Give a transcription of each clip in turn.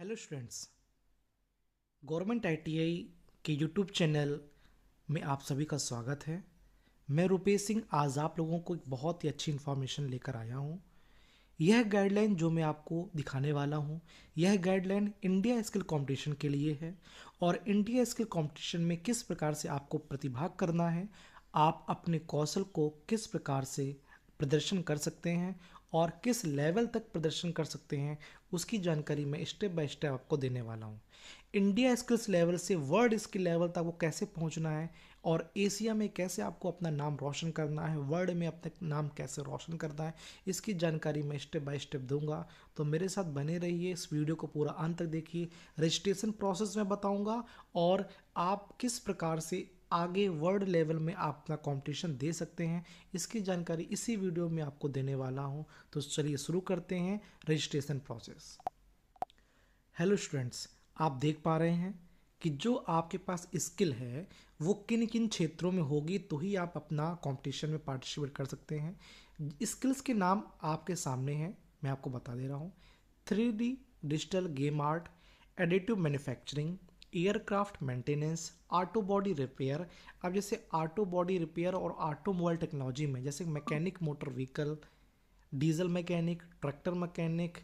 Hello students. Government ITI के YouTube channel में आप सभी का स्वागत है। मैं रुपेश सिंह आज आप लोगों को एक बहुत ही अच्छी इन्फॉर्मेशन लेकर आया हूँ। यह गाइडलाइन जो मैं आपको दिखाने वाला हूँ, यह गाइडलाइन इंडिया स्किल कंपटीशन के लिए है और इंडिया स्किल कंपटीशन में किस प्रकार से आपको प्रतिभाग करना है, आप अपने कौशल को किस प्रकार से प्रदर्शन कर सकते हैं और किस लेवल तक प्रदर्शन कर सकते हैं, उसकी जानकारी मैं स्टेप बाय स्टेप आपको देने वाला हूँ। इंडिया स्किल्स लेवल से वर्ल्ड स्किल लेवल तक वो कैसे पहुँचना है और एशिया में कैसे आपको अपना नाम रोशन करना है, वर्ल्ड में अपना नाम कैसे रोशन करना है, इसकी जानकारी मैं स्टेप बाय स्टेप दूंगा। तो मेरे साथ बने रहिए, इस वीडियो को पूरा अंत तक देखिए। रजिस्ट्रेशन प्रोसेस मैं बताऊंगा और आप किस प्रकार से आगे वर्ल्ड लेवल में आप अपना कंपटीशन दे सकते हैं, इसकी जानकारी इसी वीडियो में आपको देने वाला हूं। तो चलिए शुरू करते हैं रजिस्ट्रेशन प्रोसेस। हेलो स्टूडेंट्स, आप देख पा रहे हैं कि जो आपके पास स्किल है वो किन किन क्षेत्रों में होगी तो ही आप अपना कंपटीशन में पार्टिसिपेट कर सकते हैं। स्किल्स के नाम आपके सामने हैं, मैं आपको बता दे रहा हूँ। 3D digital game art, additive manufacturing, aircraft maintenance, auto body repair. अब जैसे ऑटो बॉडी रिपेयर और ऑटोमोबाइल टेक्नोलॉजी में जैसे mechanic motor vehicle, diesel mechanic, tractor mechanic,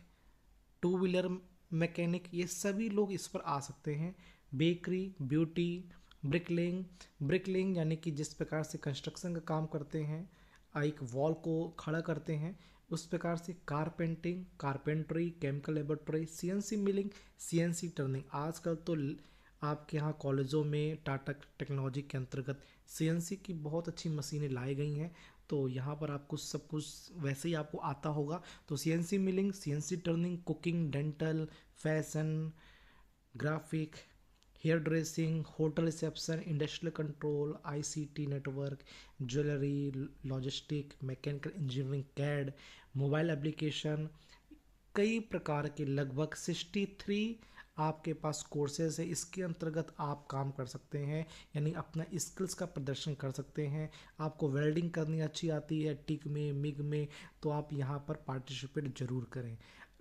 two wheeler mechanic, ये सभी लोग इस पर आ सकते हैं। बेकरी, ब्यूटी, ब्रिकलिंग, ब्रिकलिंग यानी कि जिस प्रकार से कंस्ट्रक्शन का काम करते हैं, एक वॉल को खड़ा करते हैं, उस प्रकार से carpentry, carpentry, chemical laboratory, CNC milling, CNC turning. आजकल तो आपके यहाँ कॉलेजों में टाटा टेक्नोलॉजी के अंतर्गत सीएनसी की बहुत अच्छी मशीनें लाई गई हैं, तो यहाँ पर आपको सब कुछ वैसे ही आपको आता होगा। तो CNC milling, CNC turning, cooking, dental, fashion, graphic, hair dressing, hotel reception, industrial control, ICT network, jewellery, logistic, mechanical engineering, CAD, mobile application, कई प्रकार के लगभग 63 आपके पास कोर्सेज है। इसके अंतर्गत आप काम कर सकते हैं, यानी अपना स्किल्स का प्रदर्शन कर सकते हैं। आपको वेल्डिंग करनी अच्छी आती है, टिक में, मिग में, तो आप यहाँ पर पार्टिसिपेट जरूर करें।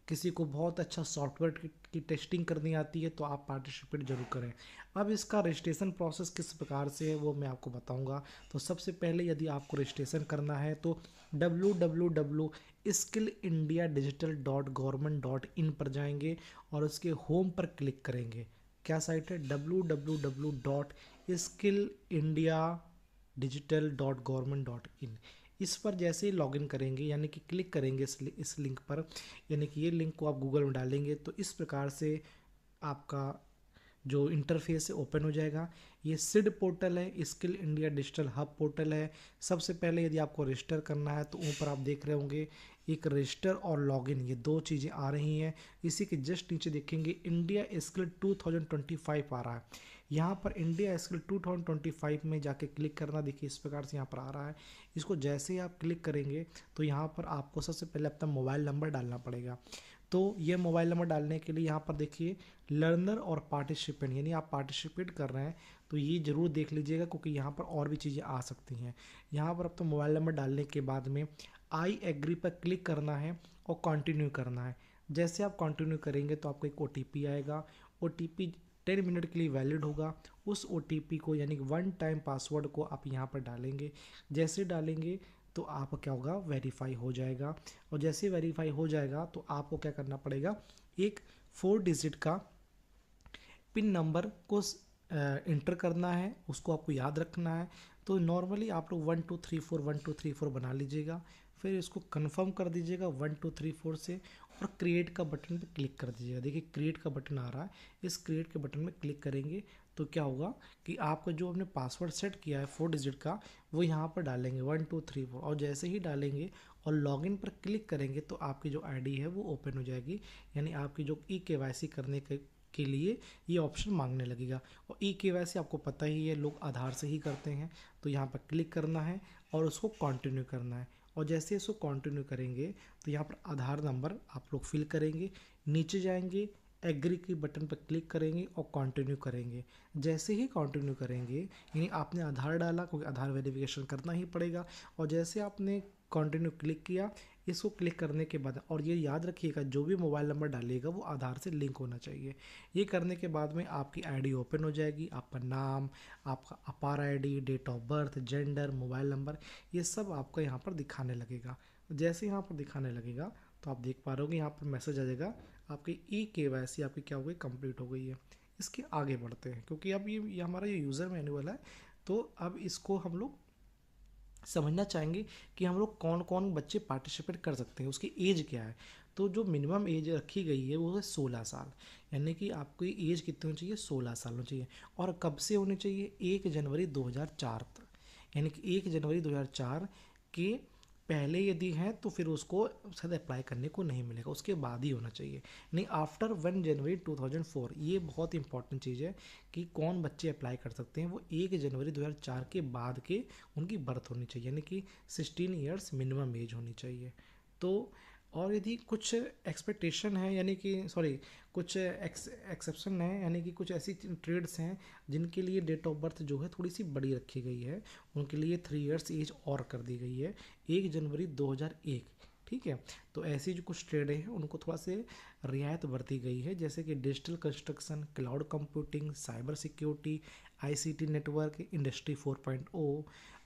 किसी को बहुत अच्छा सॉफ्टवेयर की टेस्टिंग करनी आती है तो आप पार्टिसिपेट जरूर करें। अब इसका रजिस्ट्रेशन प्रोसेस किस प्रकार से है वो मैं आपको बताऊंगा। तो सबसे पहले यदि आपको रजिस्ट्रेशन करना है तो www.skillindiadigital.government.in पर जाएंगे और उसके होम पर क्लिक करेंगे। क्या साइट है? www.skillindiadigital.government.in। इस पर जैसे ही लॉगिन करेंगे यानी कि क्लिक करेंगे इस लिंक पर, यानी कि ये लिंक को आप गूगल में डालेंगे तो इस प्रकार से आपका जो इंटरफेस है ओपन हो जाएगा। ये सिड पोर्टल है, skill India digital hub portal है। सबसे पहले यदि आपको रजिस्टर करना है तो ऊपर आप देख रहे होंगे एक रजिस्टर और लॉगिन, ये दो चीज़ें आ रही हैं। इसी के जस्ट नीचे देखेंगे इंडिया स्किल 2025 आ रहा है। यहाँ पर इंडिया स्किल 2025 में जाके क्लिक करना, देखिए इस प्रकार से यहाँ पर आ रहा है। इसको जैसे ही आप क्लिक करेंगे तो यहाँ पर आपको सबसे पहले अपना मोबाइल नंबर डालना पड़ेगा। तो ये मोबाइल नंबर डालने के लिए यहाँ पर देखिए लर्नर और पार्टिसिपेंट, यानी आप पार्टिसिपेट कर रहे हैं तो ये ज़रूर देख लीजिएगा क्योंकि यहाँ पर और भी चीज़ें आ सकती हैं। यहाँ पर अब तो मोबाइल नंबर डालने के बाद में आई एग्री पर क्लिक करना है और कंटिन्यू करना है। जैसे आप कंटिन्यू करेंगे तो आपको एक OTP आएगा। OTP 10 मिनट के लिए वैलिड होगा। उस OTP को यानी वन टाइम पासवर्ड को आप यहाँ पर डालेंगे। जैसे डालेंगे तो आपका क्या होगा, वेरीफाई हो जाएगा। और जैसे वेरीफाई हो जाएगा तो आपको क्या करना पड़ेगा, एक 4 डिजिट का पिन नंबर को इंटर करना है, उसको आपको याद रखना है। तो नॉर्मली आप लोग 1 2 3 4 बना लीजिएगा, फिर इसको कंफर्म कर दीजिएगा 1 2 3 4 से और क्रिएट का बटन पे क्लिक कर दीजिएगा। देखिए क्रिएट का बटन आ रहा है, इस क्रिएट के बटन में क्लिक करेंगे तो क्या होगा कि आपका जो आपने पासवर्ड सेट किया है 4 डिजिट का वो यहाँ पर डालेंगे 1 2 3 4, और जैसे ही डालेंगे और लॉगिन पर क्लिक करेंगे तो आपकी जो आईडी है वो ओपन हो जाएगी। यानी आपकी जो KYC करने के लिए ये ऑप्शन मांगने लगेगा। और KYC आपको पता ही है, लोग आधार से ही करते हैं। तो यहाँ पर क्लिक करना है और उसको कंटिन्यू करना है। और जैसे इसको कंटिन्यू करेंगे तो यहाँ पर आधार नंबर आप लोग फिल करेंगे, नीचे जाएंगे, एग्री के बटन पर क्लिक करेंगे और कंटिन्यू करेंगे। जैसे ही कंटिन्यू करेंगे यानी आपने आधार डाला, क्योंकि आधार वेरिफिकेशन करना ही पड़ेगा, और जैसे आपने कंटिन्यू क्लिक किया इसको क्लिक करने के बाद, और ये याद रखिएगा जो भी मोबाइल नंबर डालिएगा वो आधार से लिंक होना चाहिए। ये करने के बाद में आपकी आईडी ओपन हो जाएगी। आपका नाम, आपका APAAR ID, date of birth, gender, mobile number, ये सब आपको यहाँ पर दिखाने लगेगा। जैसे यहाँ पर दिखाने लगेगा तो आप देख पा रहे हो कि यहाँ पर मैसेज आ जाएगा आपकी KYC आपकी क्या हो गई, कंप्लीट हो गई है। इसके आगे बढ़ते हैं क्योंकि अब ये हमारा ये यूज़र मैनुअल है, तो अब इसको हम लोग समझना चाहेंगे कि हम लोग कौन कौन बच्चे पार्टिसिपेट कर सकते हैं, उसकी एज क्या है। तो जो मिनिमम एज रखी गई है वो है 16 साल, यानी कि आपकी एज कितनी होनी चाहिए, 16 साल होनी चाहिए। और कब से होनी चाहिए, 1 जनवरी 2004 तक, यानी कि 1 जनवरी 2004 के पहले यदि है तो फिर उसको शायद अप्लाई करने को नहीं मिलेगा, उसके बाद ही होना चाहिए, नहीं आफ्टर 1 जनवरी 2004। ये बहुत इंपॉर्टेंट चीज़ है कि कौन बच्चे अप्लाई कर सकते हैं, वो 1 जनवरी 2004 के बाद के उनकी बर्थ होनी चाहिए, यानी कि 16 ईयर्स मिनिमम एज होनी चाहिए। तो और यदि कुछ एक्सपेक्टेशन है, यानी कि सॉरी कुछ एक्सेप्शन है, यानी कि कुछ ऐसी ट्रेड्स हैं जिनके लिए डेट ऑफ बर्थ जो है थोड़ी सी बड़ी रखी गई है, उनके लिए 3 ईयर्स एज और कर दी गई है, 1 जनवरी 2001। ठीक है, तो ऐसी जो कुछ ट्रेड हैं उनको थोड़ा से रियायत बरती गई है, जैसे कि digital construction, cloud computing, cyber security, ICT network, industry 4.0,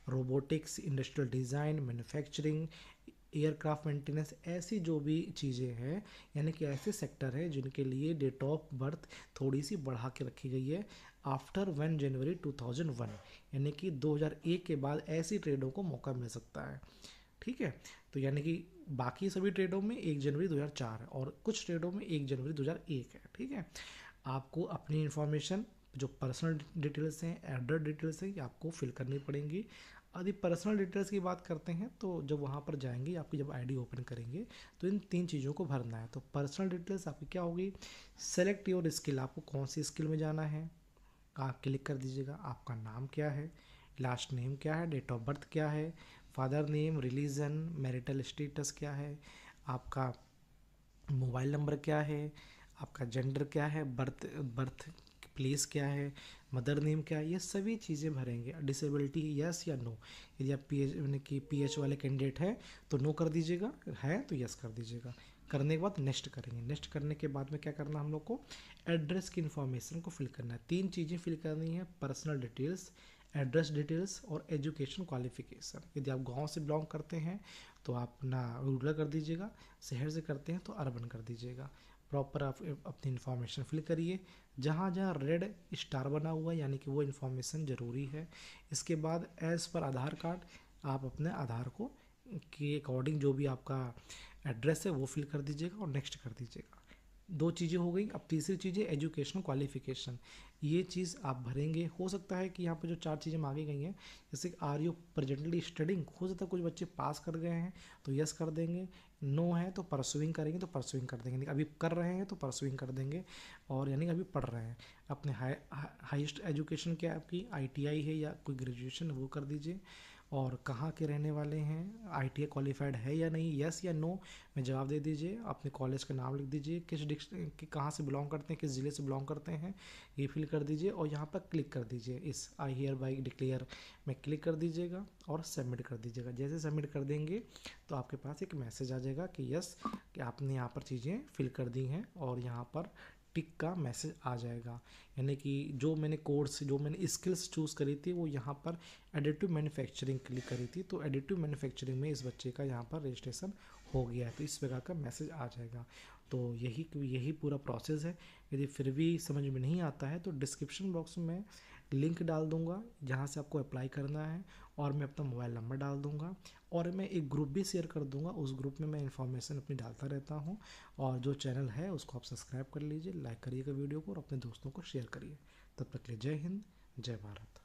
robotics, industrial design, manufacturing, aircraft maintenance, ऐसी जो भी चीज़ें हैं, यानी कि ऐसे सेक्टर हैं जिनके लिए डेट ऑफ बर्थ थोड़ी सी बढ़ा के रखी गई है आफ्टर 1 जनवरी 2001, यानी कि 2001 के बाद ऐसी ट्रेडों को मौका मिल सकता है। ठीक है, तो यानी कि बाकी सभी ट्रेडों में 1 जनवरी 2004 है और कुछ ट्रेडों में 1 जनवरी 2001 है। ठीक है, आपको अपनी इन्फॉर्मेशन जो पर्सनल डिटेल्स हैं, एड्रेस डिटेल्स हैं, ये आपको फिल करनी पड़ेंगी। यदि पर्सनल डिटेल्स की बात करते हैं तो जब वहाँ पर जाएंगे, आपकी जब आईडी ओपन करेंगे तो इन 3 चीज़ों को भरना है। तो पर्सनल डिटेल्स आपकी क्या होगी, सेलेक्ट योर स्किल, आपको कौन सी स्किल में जाना है, आप क्लिक कर दीजिएगा। आपका नाम क्या है, लास्ट नेम क्या है, डेट ऑफ बर्थ क्या है, father name, religion, marital status क्या है, आपका मोबाइल नंबर क्या है, आपका जेंडर क्या है, बर्थ बर्थ प्लेस क्या है, मदर नेम क्या है, ये सभी चीज़ें भरेंगे। डिसेबिलिटी यस या नो, यदि आप यानी कि PH वाले कैंडिडेट हैं तो नो कर दीजिएगा, है तो यस कर दीजिएगा। करने के बाद नेक्स्ट करेंगे। नेक्स्ट करने के बाद में क्या करना, हम लोग को एड्रेस की इन्फॉर्मेशन को फिल करना है। 3 चीज़ें फिल करनी है, पर्सनल डिटेल्स, एड्रेस डिटेल्स और एजुकेशन क्वालिफिकेशन। यदि आप गांव से बिलोंग करते हैं तो आप अपना रूरल कर दीजिएगा, शहर से करते हैं तो अर्बन कर दीजिएगा। प्रॉपर आप अपनी इन्फॉर्मेशन फिल करिए, जहाँ जहाँ रेड स्टार बना हुआ है यानी कि वो इन्फॉर्मेशन ज़रूरी है। इसके बाद एज़ पर आधार कार्ड, आप अपने आधार को के अकॉर्डिंग जो भी आपका एड्रेस है वो फिल कर दीजिएगा और नेक्स्ट कर दीजिएगा। 2 चीज़ें हो गई। अब तीसरी चीज़ है एजुकेशन क्वालिफिकेशन, ये चीज़ आप भरेंगे। हो सकता है कि यहाँ पे जो 4 चीज़ें मांगी गई हैं, जैसे आर यू प्रेजेंटली स्टडिंग, हो सकता है कुछ बच्चे पास कर गए हैं तो यस कर देंगे, नो है तो परसुइंग करेंगे तो परसुइंग कर देंगे, अभी कर रहे हैं तो परसुइंग कर देंगे, और यानी अभी पढ़ रहे हैं। अपने हाईएस्ट एजुकेशन क्या है आपकी, ITI है या कोई ग्रेजुएशन, वो कर दीजिए। और कहाँ के रहने वाले हैं, ITI क्वालिफाइड है या नहीं, यस या नो में जवाब दे दीजिए। अपने कॉलेज का नाम लिख दीजिए, किस डिस्ट्रिक्ट कहाँ से बिलोंग करते हैं, किस ज़िले से बिलोंग करते हैं, ये फिल कर दीजिए और यहाँ पर क्लिक कर दीजिए। इस आई हियर बाई डिक्लेयर में क्लिक कर दीजिएगा और सबमिट कर दीजिएगा। जैसे सबमिट कर देंगे तो आपके पास एक मैसेज आ जाएगा कि यस, कि आपने यहाँ पर चीज़ें फिल कर दी हैं, और यहाँ पर टिक का मैसेज आ जाएगा। यानी कि जो मैंने कोर्स, जो मैंने स्किल्स चूज़ करी थी वो यहाँ पर एडिटिव मैन्युफैक्चरिंग क्लिक करी थी, तो एडिटिव मैन्युफैक्चरिंग में इस बच्चे का यहाँ पर रजिस्ट्रेशन हो गया है, तो इस प्रकार का मैसेज आ जाएगा। तो यही पूरा प्रोसेस है। यदि फिर भी समझ में नहीं आता है तो डिस्क्रिप्शन बॉक्स में लिंक डाल दूंगा जहाँ से आपको अप्लाई करना है, और मैं अपना मोबाइल नंबर डाल दूंगा, और मैं एक ग्रुप भी शेयर कर दूंगा। उस ग्रुप में मैं इन्फॉर्मेशन अपनी डालता रहता हूँ, और जो चैनल है उसको आप सब्सक्राइब कर लीजिए, लाइक करिएगा वीडियो को और अपने दोस्तों को शेयर करिए। तब तक के लिए जय हिंद, जय भारत।